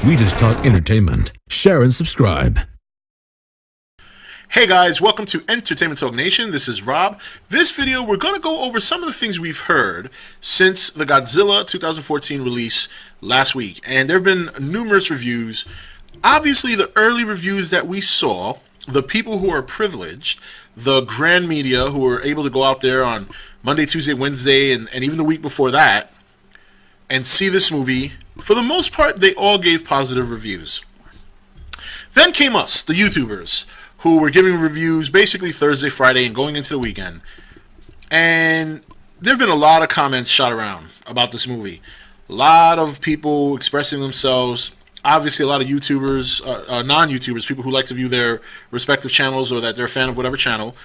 sweetest talk entertainment. Share and subscribe. Hey guys, welcome to Entertainment Talk Nation. This is Rob. This video, we're going to go over some of the things we've heard since the Godzilla 2014 release last week. And there have been numerous reviews. Obviously, the early reviews that we saw, the people who are privileged, the grand media who were able to go out there on Monday, Tuesday, Wednesday, and even the week before that, and see this movie, for the most part, they all gave positive reviews. Then came us, the YouTubers, who were giving reviews basically Thursday, Friday, and going into the weekend. And there have been a lot of comments shot around about this movie. A lot of people expressing themselves. Obviously, a lot of YouTubers, non-YouTubers, people who like to view their respective channels or that they're a fan of whatever channel.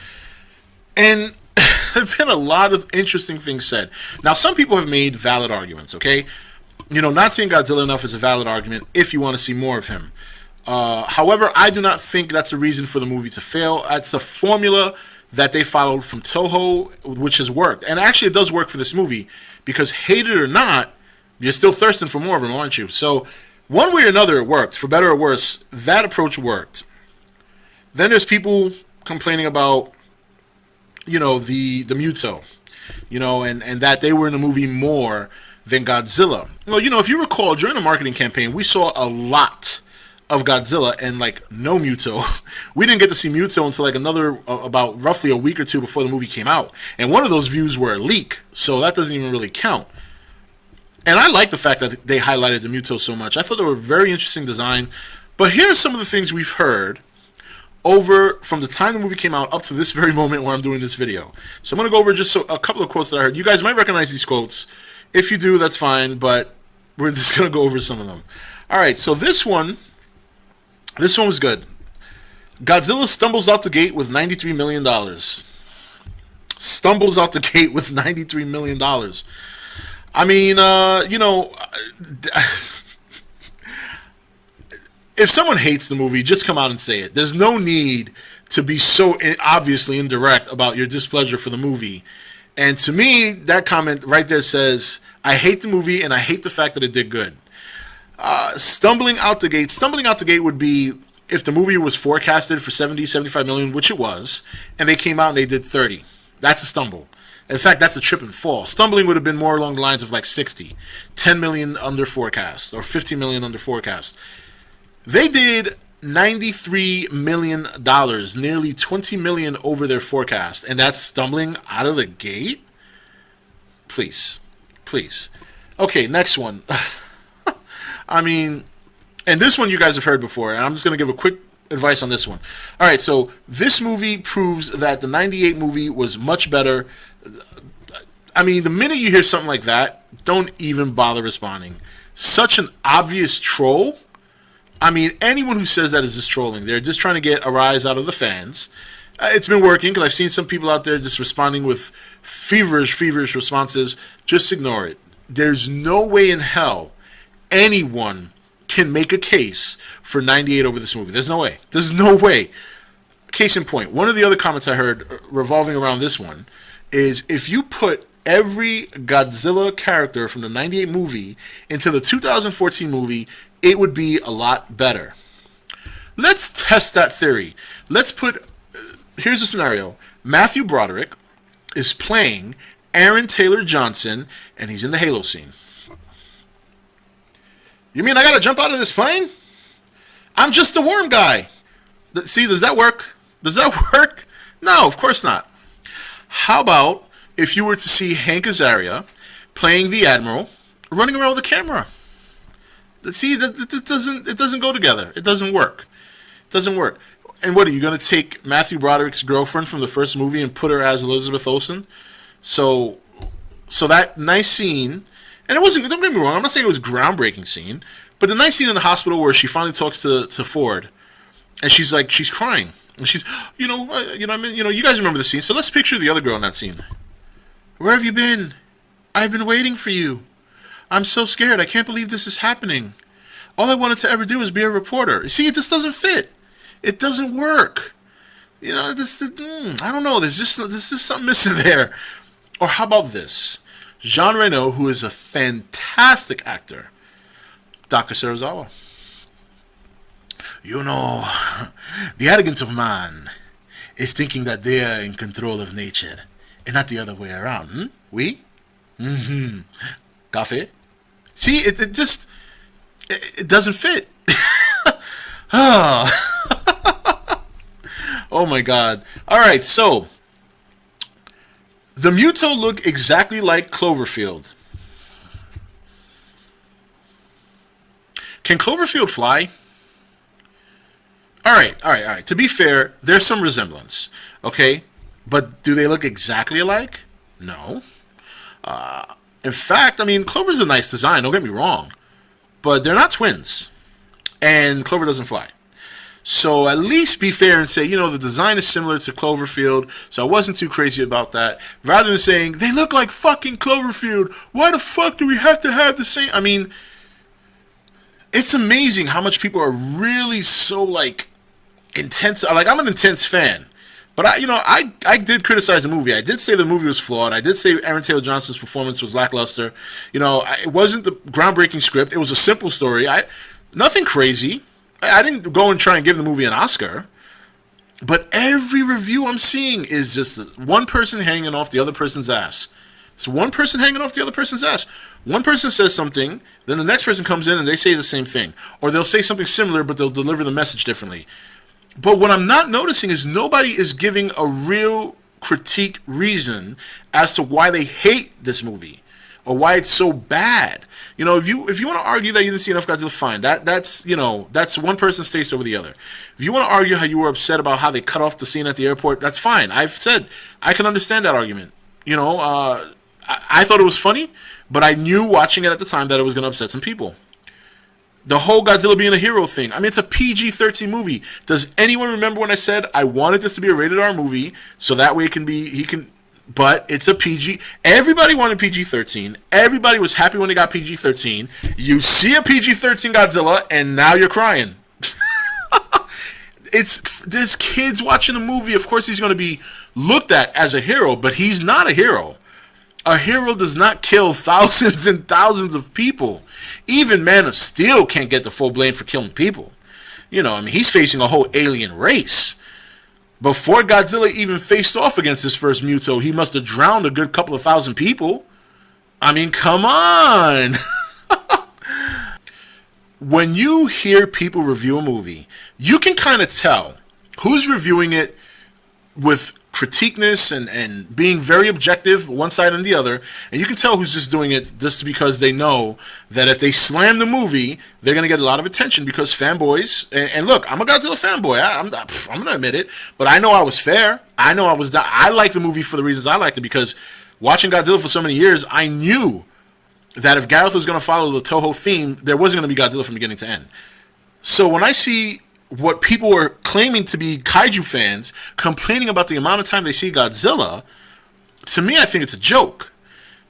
And there have been a lot of interesting things said. Now, some people have made valid arguments, okay? You know, not seeing Godzilla enough is a valid argument if you want to see more of him. However, I do not think that's a reason for the movie to fail. It's a formula that they followed from Toho, which has worked. And actually, it does work for this movie because, hate it or not, you're still thirsting for more of them, aren't you? So, one way or another, it worked. For better or worse, that approach worked. Then there's people complaining about, you know, the Muto, you know, and that they were in the movie more than Godzilla. Well, you know, if you recall, during the marketing campaign, we saw a lot of Godzilla and like no Muto. We didn't get to see Muto until like another about roughly a week or two before the movie came out, and one of those views were a leak, so that doesn't even really count. And I like the fact that they highlighted the Muto so much. I thought they were a very interesting design. But here are some of the things we've heard over from the time the movie came out up to this very moment where I'm doing this video. So I'm going to go over just a couple of quotes that I heard. You guys might recognize these quotes. If you do, that's fine, but we're just going to go over some of them. All right, so this one was good. Godzilla stumbles out the gate with $93 million. Stumbles out the gate with $93 million. I mean, you know, if someone hates the movie, just come out and say it. There's no need to be so obviously indirect about your displeasure for the movie. And to me, that comment right there says, I hate the movie and I hate the fact that it did good. Stumbling out the gate would be if the movie was forecasted for 70, 75 million, which it was, and they came out and they did 30. That's a stumble. In fact, that's a trip and fall. Stumbling would have been more along the lines of like 60, 10 million under forecast, or 15 million under forecast. They did $93 million, nearly 20 million over their forecast, and that's stumbling out of the gate? Please. Okay, next one. I mean, and this one you guys have heard before, and I'm just going to give a quick advice on this one. All right, so this movie proves that the 98 movie was much better. I mean, the minute you hear something like that, don't even bother responding. Such an obvious troll. I mean, anyone who says that is just trolling. They're just trying to get a rise out of the fans. It's been working because I've seen some people out there just responding with feverish responses. Just ignore it. There's no way in hell anyone can make a case for 98 over this movie. There's no way. There's no way. Case in point, one of the other comments I heard revolving around this one is if you put every Godzilla character from the 98 movie into the 2014 movie, it would be a lot better. Let's test that theory. Here's a scenario. Matthew Broderick is playing Aaron Taylor Johnson, and he's in the Halo scene. You mean I gotta jump out of this plane? I'm just a worm guy. See, does that work? Does that work? No, of course not. How about if you were to see Hank Azaria playing the Admiral, running around with a camera? See, it doesn't go together. It doesn't work. It doesn't work. And what, are you going to take Matthew Broderick's girlfriend from the first movie and put her as Elizabeth Olsen? So that nice scene, and it wasn't, don't get me wrong, I'm not saying it was a groundbreaking scene, but the nice scene in the hospital where she finally talks to Ford, and she's crying. And she's, you guys remember the scene. So let's picture the other girl in that scene. Where have you been? I've been waiting for you. I'm so scared. I can't believe this is happening. All I wanted to ever do is be a reporter. See, this doesn't fit. It doesn't work. You know, I don't know. There's just something missing there. Or how about this? Jean Reno, who is a fantastic actor. Dr. Serizawa. You know, the arrogance of man is thinking that they are in control of nature and not the other way around. We? Mm-hmm. Coffee? See, it just, it doesn't fit. Oh my god. Alright, so the Muto look exactly like Cloverfield. Can Cloverfield fly? Alright. To be fair, there's some resemblance. Okay? But do they look exactly alike? No. In fact, I mean, Clover's a nice design, don't get me wrong. But they're not twins. And Clover doesn't fly. So at least be fair and say, the design is similar to Cloverfield, so I wasn't too crazy about that. Rather than saying, they look like fucking Cloverfield, why the fuck do we have to have the same? I mean, it's amazing how much people are really so, intense. Like, I'm an intense fan. But, I did criticize the movie. I did say the movie was flawed. I did say Aaron Taylor Johnson's performance was lackluster. It wasn't the groundbreaking script. It was a simple story. Nothing crazy. I didn't go and try and give the movie an Oscar, but every review I'm seeing is just one person hanging off the other person's ass. It's one person hanging off the other person's ass. One person says something, then the next person comes in and they say the same thing. Or they'll say something similar, but they'll deliver the message differently. But what I'm not noticing is nobody is giving a real critique reason as to why they hate this movie or why it's so bad. If you want to argue that you didn't see enough Godzilla, fine. That's one person's taste over the other. If you want to argue how you were upset about how they cut off the scene at the airport, that's fine. I've said I can understand that argument. I thought it was funny, but I knew watching it at the time that it was going to upset some people. The whole Godzilla being a hero thing. I mean, it's a PG-13 movie. Does anyone remember when I said I wanted this to be a rated R movie so that way but it's a PG. Everybody wanted PG-13. Everybody was happy when they got PG-13. You see a PG-13 Godzilla, and now you're crying. There's kids watching the movie. Of course, he's going to be looked at as a hero, but he's not a hero. A hero does not kill thousands and thousands of people. Even Man of Steel can't get the full blame for killing people. He's facing a whole alien race. Before Godzilla even faced off against his first Muto, he must have drowned a good couple of thousand people. I mean, come on. When you hear people review a movie, you can kind of tell who's reviewing it with critiqueness and being very objective, one side and the other, and you can tell who's just doing it just because they know that if they slam the movie, they're going to get a lot of attention because fanboys, and look, I'm a Godzilla fanboy, I'm going to admit it, but I know I was fair, I like the movie for the reasons I liked it, because watching Godzilla for so many years, I knew that if Gareth was going to follow the Toho theme, there wasn't going to be Godzilla from beginning to end. So when I see what people were claiming to be kaiju fans complaining about the amount of time they see Godzilla, to me, I think it's a joke.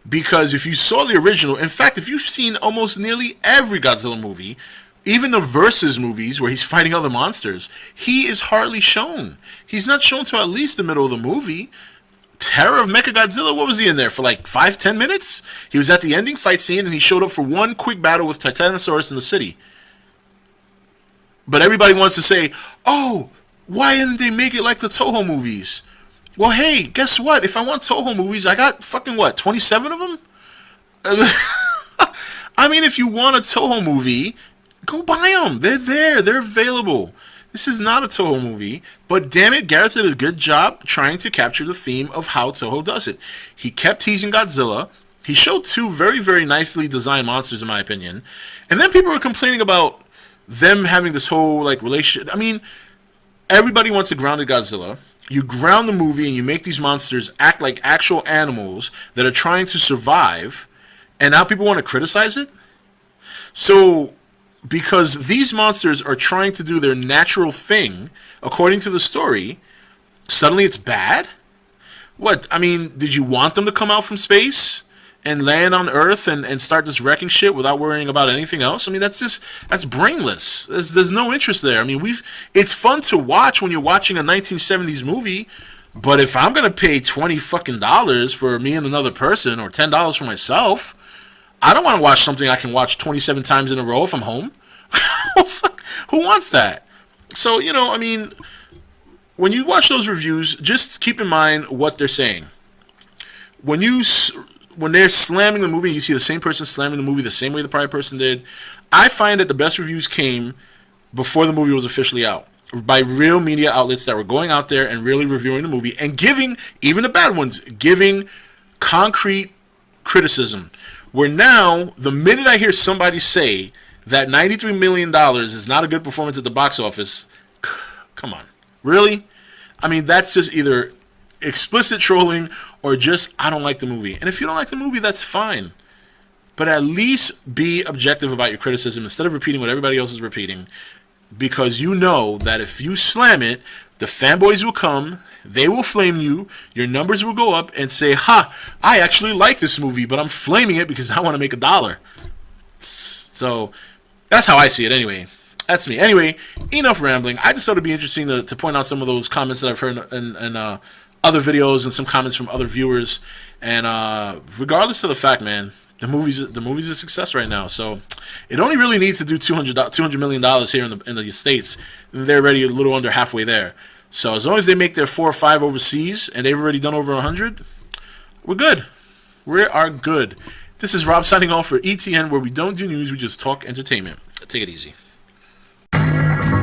Because if you saw the original, in fact, if you've seen almost nearly every Godzilla movie, even the Versus movies where he's fighting other monsters, he is hardly shown. He's not shown till at least the middle of the movie. Terror of Mechagodzilla, what was he in there for, 5-10 minutes? He was at the ending fight scene and he showed up for one quick battle with Titanosaurus in the city. But everybody wants to say, oh, why didn't they make it like the Toho movies? Well, hey, guess what? If I want Toho movies, I got 27 of them? I mean, if you want a Toho movie, go buy them. They're there. They're available. This is not a Toho movie, but damn it, Gareth did a good job trying to capture the theme of how Toho does it. He kept teasing Godzilla. He showed two very, very nicely designed monsters, in my opinion. And then people were complaining about them having this whole relationship. I mean, everybody wants a grounded Godzilla. You ground the movie and you make these monsters act like actual animals that are trying to survive, and now people want to criticize it? So, because these monsters are trying to do their natural thing, according to the story, suddenly it's bad? What? I mean, did you want them to come out from space and land on Earth and start this wrecking shit without worrying about anything else? I mean, that's brainless. There's no interest there. I mean, it's fun to watch when you're watching a 1970s movie, but if I'm gonna pay $20 for me and another person, or $10 for myself, I don't want to watch something I can watch 27 times in a row if I'm home. Who wants that? So, I mean, when you watch those reviews, just keep in mind what they're saying. When they're slamming the movie, you see the same person slamming the movie the same way the prior person did. I find that the best reviews came before the movie was officially out, by real media outlets that were going out there and really reviewing the movie and giving, even the bad ones, giving concrete criticism. Where now, the minute I hear somebody say that $93 million is not a good performance at the box office, come on. Really? I mean, that's just either explicit trolling or just, I don't like the movie. And if you don't like the movie, that's fine. But at least be objective about your criticism instead of repeating what everybody else is repeating. Because you know that if you slam it, the fanboys will come, they will flame you, your numbers will go up and say, ha, I actually like this movie, but I'm flaming it because I want to make $1. So that's how I see it anyway. That's me. Anyway, enough rambling. I just thought it'd be interesting to point out some of those comments that I've heard in other videos and some comments from other viewers. And regardless of the fact, man, the movie's a success right now. So it only really needs to do $200 million here in the States. They're already a little under halfway there. So as long as they make their 4 or 5 overseas and they've already done over 100, we're good. We are good. This is Rob signing off for ETN, where we don't do news, we just talk entertainment. Take it easy.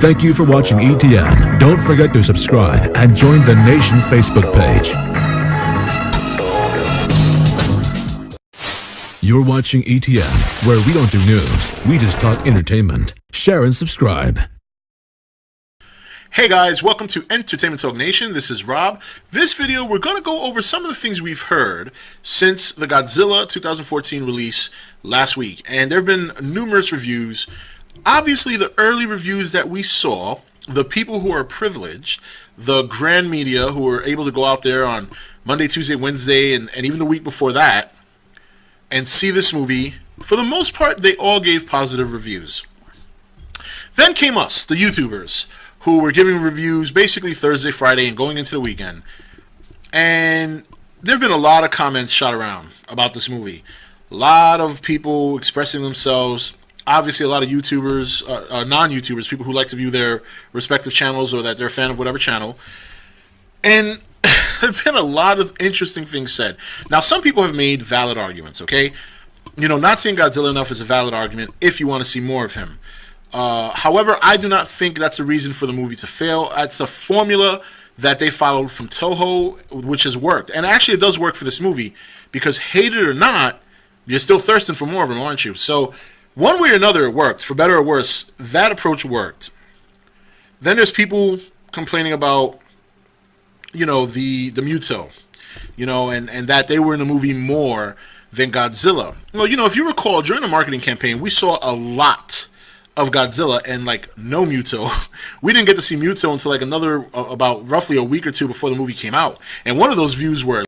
Thank you for watching ETN. Don't forget to subscribe and join the Nation Facebook page. You're watching ETN, where we don't do news, we just talk entertainment. Share and subscribe. Hey guys, welcome to Entertainment Talk Nation. This is Rob. This video, we're going to go over some of the things we've heard since the Godzilla 2014 release last week. And there have been numerous reviews. Obviously, the early reviews that we saw, the people who are privileged, the grand media who were able to go out there on Monday, Tuesday, Wednesday, and even the week before that, and see this movie, for the most part, they all gave positive reviews. Then came us, the YouTubers, who were giving reviews basically Thursday, Friday, and going into the weekend. And there have been a lot of comments shot around about this movie. A lot of people expressing themselves. Obviously, a lot of YouTubers, non-YouTubers, people who like to view their respective channels or that they're a fan of whatever channel. And there have been a lot of interesting things said. Now, some people have made valid arguments, okay? Not seeing Godzilla enough is a valid argument if you want to see more of him. However, I do not think that's a reason for the movie to fail. It's a formula that they followed from Toho, which has worked. And actually, it does work for this movie, because hate it or not, you're still thirsting for more of them, aren't you? So one way or another, it worked. For better or worse, that approach worked. Then there's people complaining about, the Muto, and that they were in the movie more than Godzilla. Well, if you recall, during the marketing campaign, we saw a lot of Godzilla and no Muto. We didn't get to see Muto until about roughly a week or two before the movie came out. And one of those views were